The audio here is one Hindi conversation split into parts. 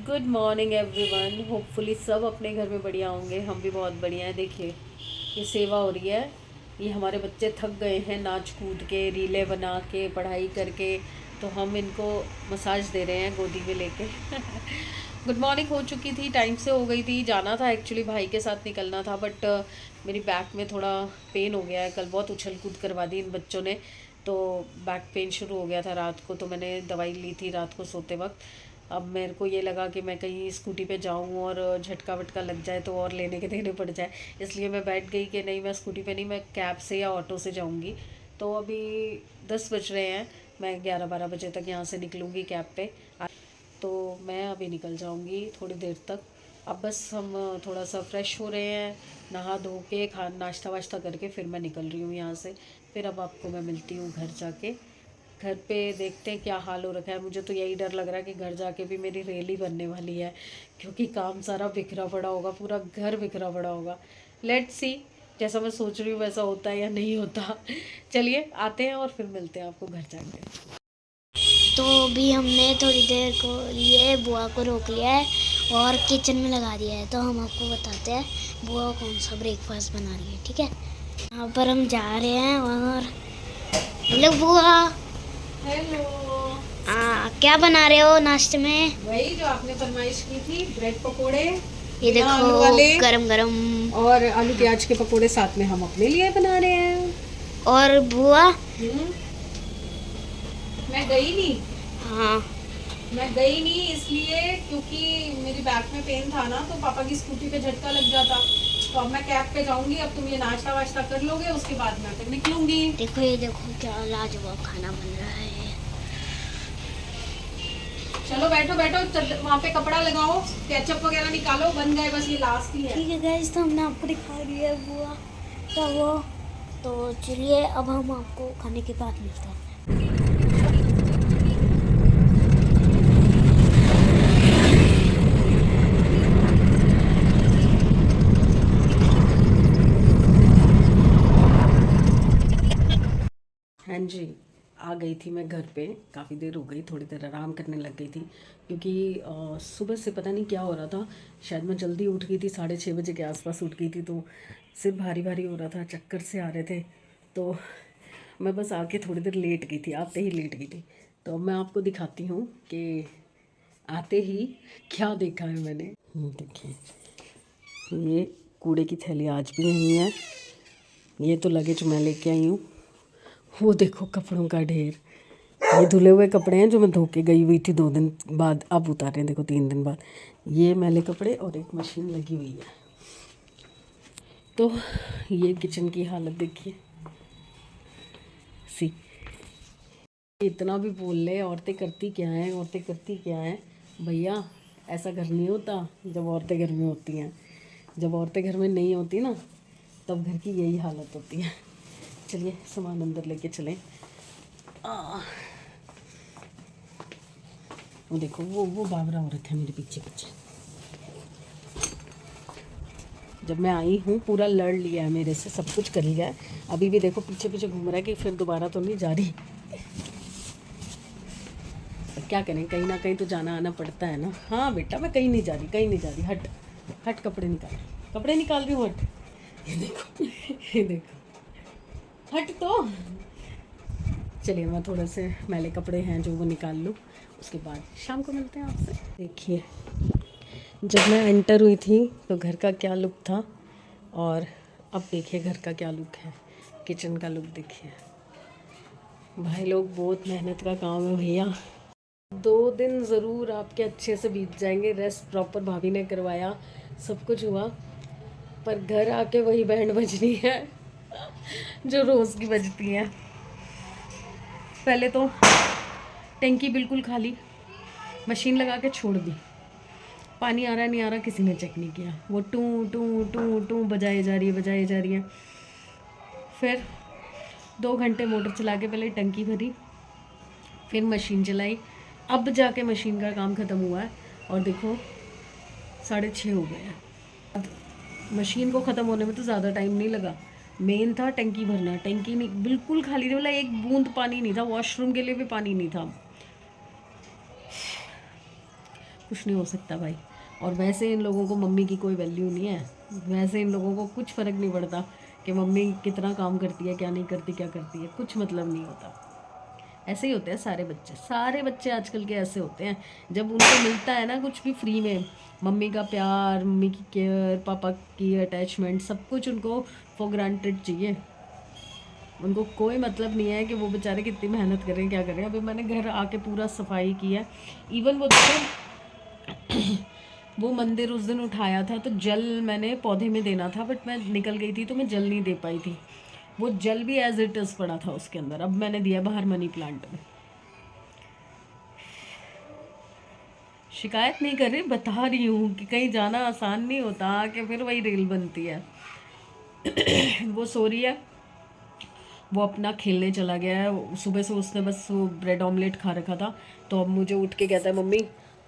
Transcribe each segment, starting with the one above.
Good morning everyone. होपफुली सब अपने घर में बढ़िया होंगे। हम भी बहुत बढ़िया हैं। देखिए ये सेवा हो रही है। ये हमारे बच्चे थक गए हैं नाच कूद के, रीलें बना के, पढ़ाई करके, तो हम इनको मसाज दे रहे हैं गोदी में लेके। गुड मॉर्निंग हो चुकी थी, टाइम से हो गई थी। जाना था एक्चुअली, भाई के साथ निकलना था, बट मेरी बैक में थोड़ा पेन हो गया है। कल बहुत उछल कूद करवा दी इन बच्चों ने, तो बैक पेन शुरू हो गया था रात को। तो मैंने दवाई ली थी रात को सोते वक्त। अब मेरे को ये लगा कि मैं कहीं स्कूटी पे जाऊं और झटका वटका लग जाए तो और लेने के देने पड़ जाए, इसलिए मैं बैठ गई कि नहीं, मैं स्कूटी पे नहीं, मैं कैब से या ऑटो से जाऊंगी। तो अभी 10 बज रहे हैं, मैं 11-12 बजे तक यहाँ से निकलूँगी कैब पे। तो मैं अभी निकल जाऊंगी थोड़ी देर तक। अब बस हम थोड़ा सा फ्रेश हो रहे हैं, नहा धो के नाश्ता वाश्ता करके फिर मैं निकल रही हूँ यहाँ से। फिर अब आपको मैं मिलती हूँ घर जाके। घर पे देखते हैं क्या हाल हो रखा है। मुझे तो यही डर लग रहा है कि घर जाके भी मेरी रेल ही बनने वाली है, क्योंकि काम सारा बिखरा पड़ा होगा, पूरा घर बिखरा पड़ा होगा। लेट्स सी, जैसा मैं सोच रही हूँ वैसा होता है या नहीं होता। चलिए आते हैं और फिर मिलते हैं आपको घर जाके। तो भी हमने थोड़ी देर को लिए बुआ को रोक लिया है और किचन में लगा दिया है। तो हम आपको बताते हैं बुआ कौन सा ब्रेकफास्ट बना रही है। ठीक है, यहाँ पर हम जा रहे हैं और हेलो बुआ। हेलो। क्या बना रहे हो नाश्ते में? वही जो आपने फरमाइश की थी, ब्रेड पकोड़े, ये बिना आलू वाले, देखो गरम गरम। और आलू प्याज के पकोड़े साथ में हम अपने लिए बना रहे हैं। और बुआ मैं गई नहीं। हाँ, मैं गई नहीं इसलिए क्योंकि मेरी बैक में पेन था ना, तो पापा की स्कूटी पे झटका लग जाता। तो अब मैं कैब पे जाऊंगी। अब तुम ये नाश्ता वाश्ता कर लोगे, उसके बाद मैं फिर निकलूंगी। देखो ये देखो क्या लाजवाब खाना बन रहा है। चलो बैठो बैठो, वहाँ पे कपड़ा लगाओ, केचप वगैरह निकालो, बन गए, बस ये लास्ट ही है। ठीक है गाइस, तो हमने आपको दिखा दिया है बुआ का वो। तो चलिए अब हम आपको खाने के बाद मिलते हैं। हाँ जी, आ गई थी मैं घर पे। काफ़ी देर हो गई, थोड़ी देर आराम करने लग गई थी, क्योंकि सुबह से पता नहीं क्या हो रहा था। शायद मैं जल्दी उठ गई थी, 6:30 बजे के आसपास उठ गई थी, तो सिर भारी भारी हो रहा था, चक्कर से आ रहे थे। तो मैं बस आके थोड़ी देर लेट गई थी, आते ही लेट गई थी। तो अब मैं आपको दिखाती हूँ कि आते ही क्या देखा है मैंने। देखिए, ये कूड़े की थैली आज भी नहीं है। ये तो लगेज मैं लेके आई हूँ। वो देखो कपड़ों का ढेर। ये धुले हुए कपड़े हैं जो मैं धो के गई हुई थी 2 दिन बाद, अब उतारे हैं, देखो 3 दिन बाद। ये मैले कपड़े और एक मशीन लगी हुई है। तो ये किचन की हालत देखिए। सी, इतना भी बोल ले, औरतें करती क्या हैं, औरतें करती क्या हैं। भैया ऐसा घर नहीं होता जब औरतें घर में होती हैं। जब औरतें घर में नहीं होती ना, तब घर की यही हालत होती है। चलिए सामान अंदर लेके चलें। वो देखो, वो बाबरा हो रखे हैं मेरे पीछे पीछे। जब मैं आई हूँ पूरा लड़ लिया है मेरे से, सब कुछ कर लिया है। अभी भी देखो पीछे पीछे घूम रहा है कि फिर दोबारा तो नहीं जा रही। क्या करें, कहीं ना कहीं तो जाना आना पड़ता है ना। हाँ बेटा, मैं कहीं नहीं जा रही, कहीं नहीं जा रही। हट हट, कपड़े निकाल, कपड़े निकाल रही हूँ, हट। ये देखो, ये देखो, हट तो। चलिए मैं थोड़े से मैले कपड़े हैं जो वो निकाल लूँ, उसके बाद शाम को मिलते हैं आपसे। देखिए, जब मैं एंटर हुई थी तो घर का क्या लुक था, और अब देखिए घर का क्या लुक है। किचन का लुक देखिए। भाई लोग, बहुत मेहनत का काम है भैया। 2 दिन ज़रूर आपके अच्छे से बीत जाएंगे। रेस्ट प्रॉपर भाभी ने करवाया, सब कुछ हुआ, पर घर आके वही बैंड बजनी है जो रोज़ की बजती है। पहले तो टंकी बिल्कुल खाली, मशीन लगा के छोड़ दी, पानी आ रहा नहीं आ रहा किसी ने चेक नहीं किया। वो टू टू टू टू बजाई जा रही है, बजाई जा रही है। फिर 2 घंटे मोटर चला के पहले टंकी भरी, फिर मशीन चलाई। अब जाके मशीन का काम ख़त्म हुआ है, और देखो 6:30 हो गए हैं। अब मशीन को ख़त्म होने में तो ज़्यादा टाइम नहीं लगा। मेन था टंकी भरना। टंकी नहीं, बिल्कुल खाली थी, मतलब एक बूंद पानी नहीं था, वॉशरूम के लिए भी पानी नहीं था। कुछ नहीं हो सकता भाई। और वैसे इन लोगों को मम्मी की कोई वैल्यू नहीं है, वैसे इन लोगों को कुछ फ़र्क नहीं पड़ता कि मम्मी कितना काम करती है, क्या नहीं करती, क्या करती है, कुछ मतलब नहीं होता। ऐसे ही होते हैं सारे बच्चे आजकल के ऐसे होते हैं। जब उनको मिलता है ना कुछ भी फ्री में, मम्मी का प्यार, मम्मी की केयर, पापा की अटैचमेंट, सब कुछ उनको फॉर ग्रांटेड चाहिए। उनको कोई मतलब नहीं है कि वो बेचारे कितनी मेहनत कर रहे हैं, क्या कर रहे हैं। अभी मैंने घर आके पूरा सफाई किया, इवन वो देखो वो मंदिर उस दिन उठाया था तो जल मैंने पौधे में देना था, बट मैं निकल गई थी तो मैं जल नहीं दे पाई थी। वो जल भी एज इट इज़ पड़ा था उसके अंदर। अब मैंने दिया बाहर मनी प्लांट में। शिकायत नहीं कर रही, बता रही हूँ कि कहीं जाना आसान नहीं होता, कि फिर वही रेल बनती है। वो सो रही है, वो अपना खेलने चला गया है। सुबह से उसने बस वो ब्रेड ऑमलेट खा रखा था, तो अब मुझे उठ के कहता है मम्मी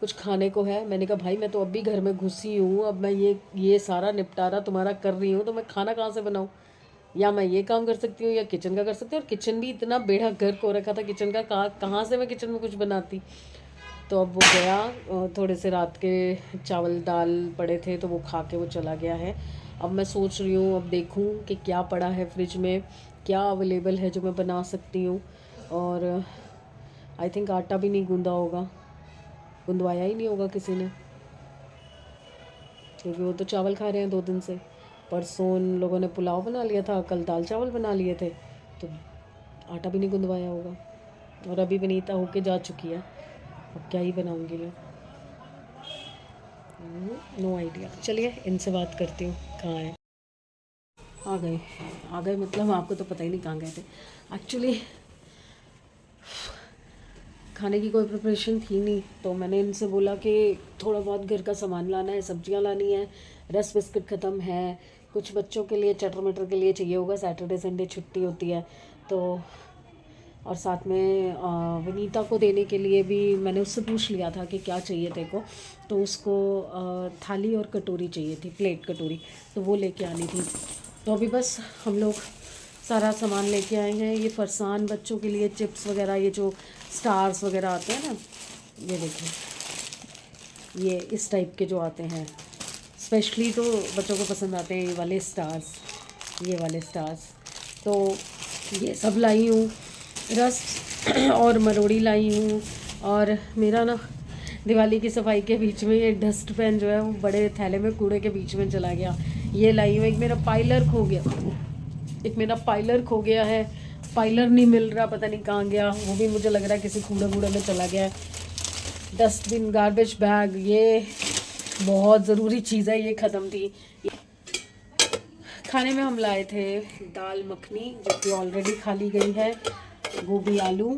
कुछ खाने को है। मैंने कहा भाई मैं तो अभी घर में घुसी हूँ, अब मैं ये सारा निपटारा तुम्हारा कर रही हूँ, तो मैं खाना कहाँ से बनाऊँ? या मैं ये काम कर सकती हूँ या किचन का कर सकती हूँ। और किचन भी इतना बेड़ा गर्क हो रखा था किचन का, कहाँ से मैं किचन में कुछ बनाती। तो अब वो गया, थोड़े से रात के चावल दाल पड़े थे तो वो खा के वो चला गया है। अब मैं सोच रही हूँ, अब देखूँ कि क्या पड़ा है फ्रिज में, क्या अवेलेबल है जो मैं बना सकती हूँ। और आई थिंक आटा भी नहीं गूंदा होगा, गुंदवाया ही नहीं होगा किसी ने, क्योंकि वो तो चावल खा रहे हैं 2 दिन से। परसों उन लोगों ने पुलाव बना लिया था, कल दाल चावल बना लिए थे, तो आटा भी नहीं गुंदवाया होगा। और अभी विनीता होके जा चुकी है, अब क्या ही बनाऊंगी मैं, नो आइडिया। चलिए इनसे बात करती हूँ, कहाँ है। आ गए मतलब आपको तो पता ही नहीं कहाँ गए थे। एक्चुअली खाने की कोई प्रिपरेशन थी नहीं, तो मैंने इनसे बोला कि थोड़ा बहुत घर का सामान लाना है, सब्जियां लानी है, रस बिस्किट ख़त्म है, कुछ बच्चों के लिए चटर मटर के लिए चाहिए होगा, सैटरडे संडे छुट्टी होती है तो। और साथ में विनीता को देने के लिए भी मैंने उससे पूछ लिया था कि क्या चाहिए तेरे को, तो उसको थाली और कटोरी चाहिए थी, प्लेट कटोरी, तो वो लेके आनी थी। तो अभी बस हम लोग सारा सामान लेके आए हैं। ये फरसान बच्चों के लिए चिप्स वगैरह, ये जो स्टार्स वगैरह आते हैं ना, ये देखिए, ये इस टाइप के जो आते हैं, स्पेशली तो बच्चों को पसंद आते हैं ये वाले स्टार्स, ये वाले स्टार्स। तो ये सब लाई हूँ, रस और मरोड़ी लाई हूँ। और मेरा ना दिवाली की सफाई के बीच में ये डस्ट पैन जो है वो बड़े थैले में कूड़े के बीच में चला गया। ये लाई हूँ। एक मेरा पाइलर खो गया है, पाइलर नहीं मिल रहा, पता नहीं कहाँ गया, वो भी मुझे लग रहा है किसी कूड़े कूड़े में चला गया है। डस्टबिन, गार्बेज बैग, ये बहुत ज़रूरी चीज़ है, ये ख़त्म थी। खाने में हम लाए थे दाल मखनी जो कि ऑलरेडी खा ली गई है, गोभी आलू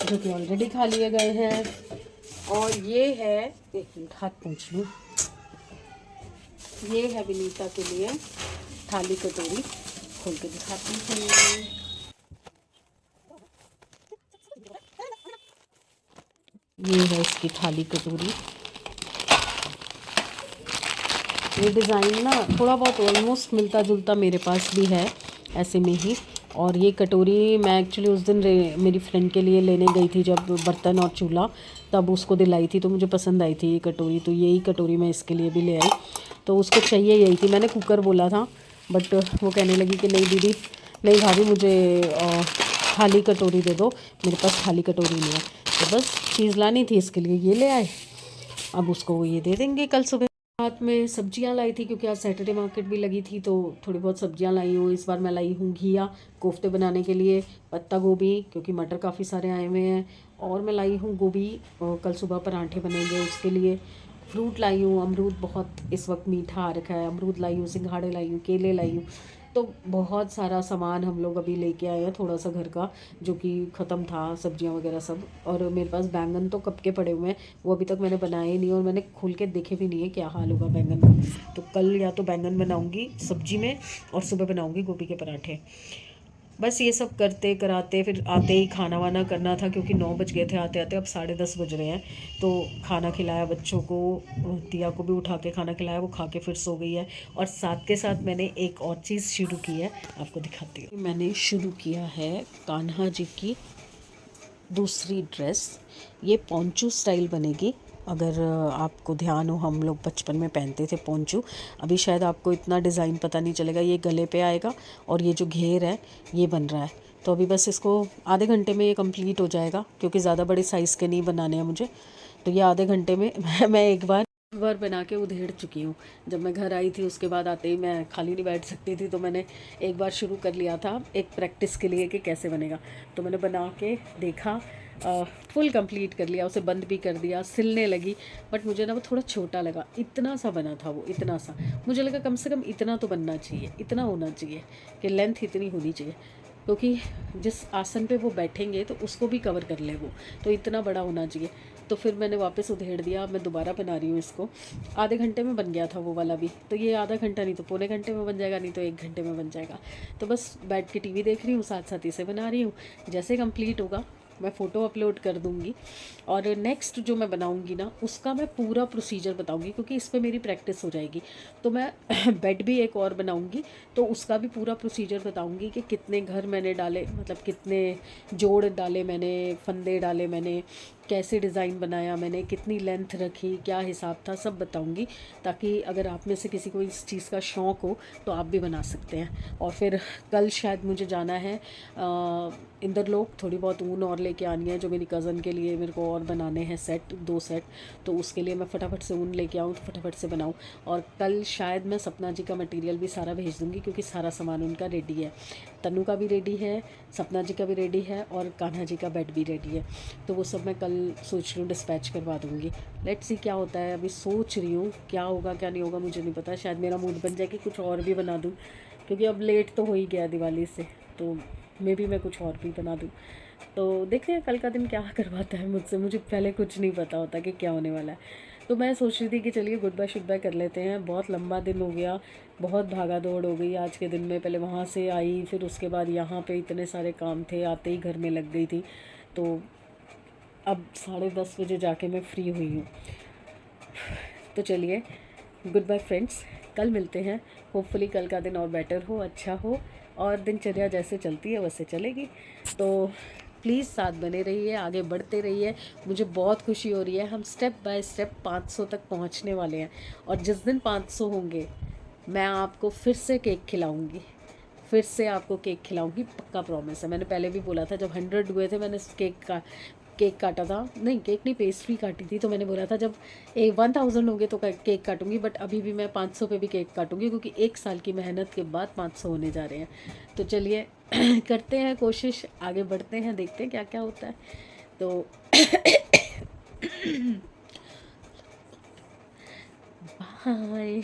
जो कि ऑलरेडी खा लिए गए हैं, और ये है, एक मिनट हाथ पोंछ लूँ, ये है विनीता के लिए थाली कटोरी, खोल के दिखाती हूँ। ये है इसकी थाली कटोरी। ये डिज़ाइन ना थोड़ा बहुत ऑलमोस्ट मिलता जुलता मेरे पास भी है ऐसे में ही। और ये कटोरी मैं एक्चुअली उस दिन मेरी फ्रेंड के लिए लेने गई थी, जब बर्तन और चूल्हा, तब उसको दिलाई थी, तो मुझे पसंद आई थी ये कटोरी, तो यही कटोरी मैं इसके लिए भी ले आई। तो उसको चाहिए यही थी, मैंने कुकर बोला था, बट वो कहने लगी कि नहीं दीदी, नहीं भाभी, मुझे खाली कटोरी दे दो, मेरे पास खाली कटोरी नहीं है। तो बस चीज़ लानी थी इसके लिए, ये ले आए, अब उसको ये दे देंगे कल सुबह। साथ में सब्जियां लाई थी क्योंकि आज सैटरडे मार्केट भी लगी थी, तो थोड़ी बहुत सब्जियां लाई हूँ। इस बार मैं लाई हूँ घिया कोफ्ते बनाने के लिए, पत्ता गोभी क्योंकि मटर काफ़ी सारे आए हुए हैं, और मैं लाई हूँ गोभी, कल सुबह पराठे बनेंगे उसके लिए। फ्रूट लाई हूँ, अमरूद बहुत इस वक्त मीठा आ रखा है, अमरूद लाई हूँ, सिंघाड़े लाई हूँ, केले लाई हूँ। तो बहुत सारा सामान हम लोग अभी लेके आए हैं, थोड़ा सा घर का जो कि ख़त्म था, सब्जियां वगैरह सब। और मेरे पास बैंगन तो कब के पड़े हुए हैं, वो अभी तक मैंने बनाए ही नहीं, और मैंने खोल के देखे भी नहीं है क्या हाल होगा बैंगन का। तो कल या तो बैंगन बनाऊंगी सब्जी में, और सुबह बनाऊंगी गोभी के पराठे। बस ये सब करते कराते फिर आते ही खाना वाना करना था, क्योंकि 9 बज गए थे आते आते, अब 10:30 बज रहे हैं। तो खाना खिलाया बच्चों को, दिया को भी उठा के खाना खिलाया, वो खा के फिर सो गई है। और साथ के साथ मैंने एक और चीज़ शुरू की है, आपको दिखाती हूँ। मैंने शुरू किया है कान्हा जी की दूसरी ड्रेस, ये पोंचू स्टाइल बनेगी, अगर आपको ध्यान हो, हम लोग बचपन में पहनते थे पोंचू। अभी शायद आपको इतना डिज़ाइन पता नहीं चलेगा। ये गले पे आएगा और ये जो घेर है ये बन रहा है। तो अभी बस इसको आधे घंटे में ये कंप्लीट हो जाएगा, क्योंकि ज़्यादा बड़े साइज़ के नहीं बनाने हैं मुझे। तो ये आधे घंटे में मैं एक बार बना के उधेड़ चुकी हूँ। जब मैं घर आई थी उसके बाद आते ही मैं खाली नहीं बैठ सकती थी, तो मैंने एक बार शुरू कर लिया था एक प्रैक्टिस के लिए कि कैसे बनेगा। तो मैंने बना के देखा, फुल कंप्लीट कर लिया, उसे बंद भी कर दिया, सिलने लगी। बट मुझे ना वो थोड़ा छोटा लगा, इतना सा बना था वो, इतना सा। मुझे लगा कम से कम इतना तो बनना चाहिए, इतना होना चाहिए कि लेंथ इतनी होनी चाहिए, क्योंकि जिस आसन पे वो बैठेंगे तो उसको भी कवर कर ले वो, तो इतना बड़ा होना चाहिए। तो फिर मैंने वापस उधेड़ दिया। अब मैं दोबारा बना रही हूँ इसको। आधे घंटे में बन गया था वो वाला भी, तो ये आधा घंटा नहीं तो पौने घंटे में बन जाएगा, नहीं तो 1 घंटे में बन जाएगा। तो बस बैठ के टीवी देख रही हूँ, साथ साथ इसे बना रही हूँ। जैसे कंप्लीट होगा मैं फ़ोटो अपलोड कर दूँगी, और नेक्स्ट जो मैं बनाऊँगी ना उसका मैं पूरा प्रोसीजर बताऊँगी, क्योंकि इस पर मेरी प्रैक्टिस हो जाएगी। तो मैं बेड भी एक और बनाऊँगी, तो उसका भी पूरा प्रोसीजर बताऊँगी कि कितने घर मैंने डाले, मतलब कितने जोड़ डाले मैंने, फंदे डाले मैंने, कैसे डिज़ाइन बनाया मैंने, कितनी लेंथ रखी, क्या हिसाब था, सब बताऊँगी। ताकि अगर आप में से किसी को इस चीज़ का शौक़ हो तो आप भी बना सकते हैं। और फिर कल शायद मुझे जाना है इंदरलोक, थोड़ी बहुत ऊन और लेके आनी है, जो मेरी कज़न के लिए मेरे को और बनाने हैं सेट, 2 सेट। तो उसके लिए मैं फटाफट से ऊन लेके आऊँ, तो फटाफट से बनाऊँ। और कल शायद मैं सपना जी का मटेरियल भी सारा भेज दूँगी, क्योंकि सारा सामान उनका रेडी है। तन्नू का भी रेडी है, सपना जी का भी रेडी है, और कान्हा जी का बेड भी रेडी है। तो वो सब मैं कल सोच रही हूँ डिस्पैच करवा दूँगी। लेट्स सी क्या होता है। अभी सोच रही हूँ क्या होगा क्या नहीं होगा मुझे नहीं पता। शायद मेरा मूड बन जाए कि कुछ और भी बना दूँ, क्योंकि अब लेट तो हो ही गया दिवाली से, तो मे बी मैं कुछ और भी बना दूँ। तो देखते हैं कल का दिन क्या करवाता है मुझसे। मुझे पहले कुछ नहीं पता होता कि क्या होने वाला है। तो मैं सोच रही थी कि चलिए गुड बाय शुड बाय कर लेते हैं। बहुत लंबा दिन हो गया, बहुत भागा दौड़ हो गई आज के दिन में। पहले वहाँ से आई, फिर उसके बाद यहाँ पे इतने सारे काम थे, आते ही घर में लग गई थी। तो अब 10:30 बजे जाके मैं फ्री हुई हूँ। तो चलिए गुड बाय फ्रेंड्स, कल मिलते हैं। होपफुली कल का दिन और बेटर हो, अच्छा हो, और दिनचर्या जैसे चलती है वैसे चलेगी। तो प्लीज़ साथ बने रहिए, आगे बढ़ते रहिए। मुझे बहुत खुशी हो रही है। हम स्टेप बाय स्टेप 500 तक पहुंचने वाले हैं, और जिस दिन 500 होंगे मैं आपको फिर से केक खिलाऊंगी, फिर से आपको केक खिलाऊंगी, पक्का प्रॉमिस है। मैंने पहले भी बोला था, जब 100 हुए थे मैंने केक काटा था, नहीं केक नहीं, पेस्ट्री काटी थी। तो मैंने बोला था जब 1000 होंगे तो केक काटूंगी, बट अभी भी मैं 500 पे भी केक काटूंगी, क्योंकि 1 साल की मेहनत के बाद 500 होने जा रहे हैं। तो चलिए करते हैं कोशिश, आगे बढ़ते हैं, देखते हैं क्या क्या होता है। तो बाय।